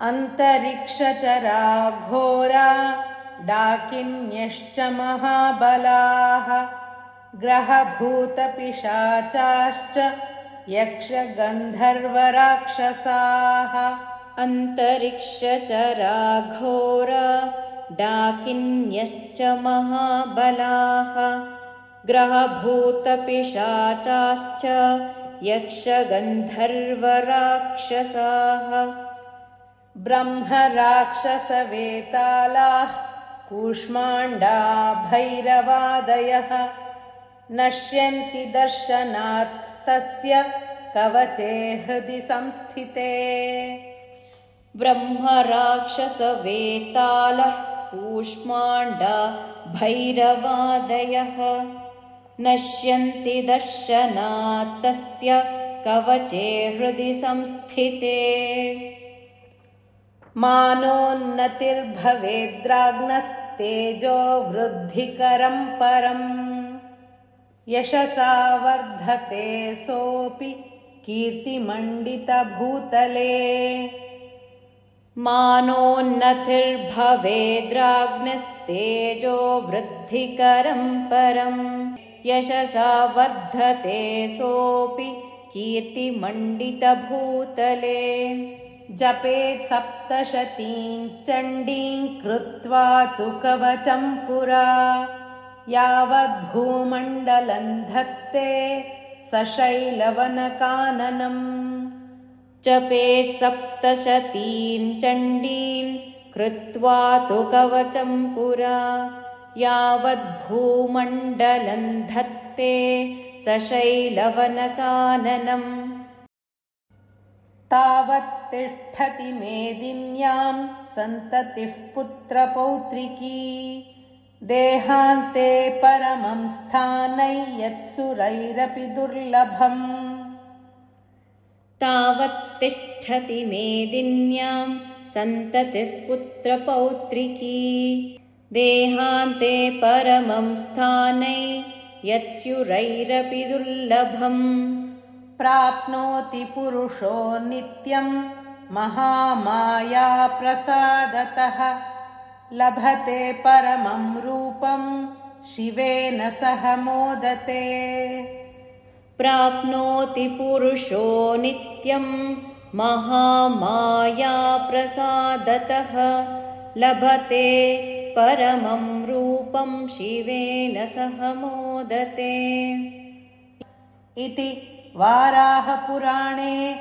अन्तरिक्षचरा घोरा डाकिन्यश्च महाबलाः ग्रहभूतपिशाचाश्च यक्षगन्धर्वराक्षसाः। अन्तरिक्षचरा घोरा डाकिन्यश्च महाबलाः ग्रहभूतपिशाचाश्च यक्षगन्धर्वराक्षसाः। ब्रह्मराक्षसवेतालाः कूष्माण्डा भैरवादयः नश्यन्ति दर्शनात् तस्य कवचे हृदि संस्थिते। ब्रह्मराक्षसवेतालः कूष्माण्डा भैरवादयः नश्यन्ति दर्शनात् तस्य कवचे हृदि संस्थिते। मानोन्नतिर्भवेद्राज्ञस्तेजो वृद्धिकरं परम् यशसा वर्धते सोऽपि कीर्तिमण्डितभूतले। मानोन्नतिर्भवेद्राज्ञस्तेजो वृद्धिकरं परं यशसा वर्धते सोऽपि कीर्तिमण्डितभूतले। जपेत् सप्तशतीं चण्डीं कृत्वा तु कवचं पुरा यावद्भूमण्डलं धत्ते सशैलवनकाननम्। जपेत् सप्तशतीं चण्डीं कृत्वा तु कवचं पुरा यावद्भूमण्डलं धत्ते सशैलवनकाननम्। तावत्तिष्ठति मेदिन्यां सन्ततिः पुत्रपौत्रिकी देहान्ते परमं स्थानै यत्सुरैरपि दुर्लभम्। तावत्तिष्ठति मेदिन्यां सन्ततिः पुत्रपौत्रिकी देहान्ते परमं स्थानै यत्सुरैरपि दुर्लभम्। प्राप्नोति पुरुषो नित्यं महामाया प्रसादतः लभते परमं रूपं शिवेन सह मोदते। प्राप्नोति पुरुषो नित्यं महामाया प्रसादतः लभते परमं रूपं शिवेन सह मोदते। इति वाराहपुराणे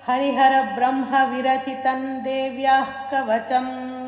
हरिहरब्रह्मविरचितं देव्याः कवचम्।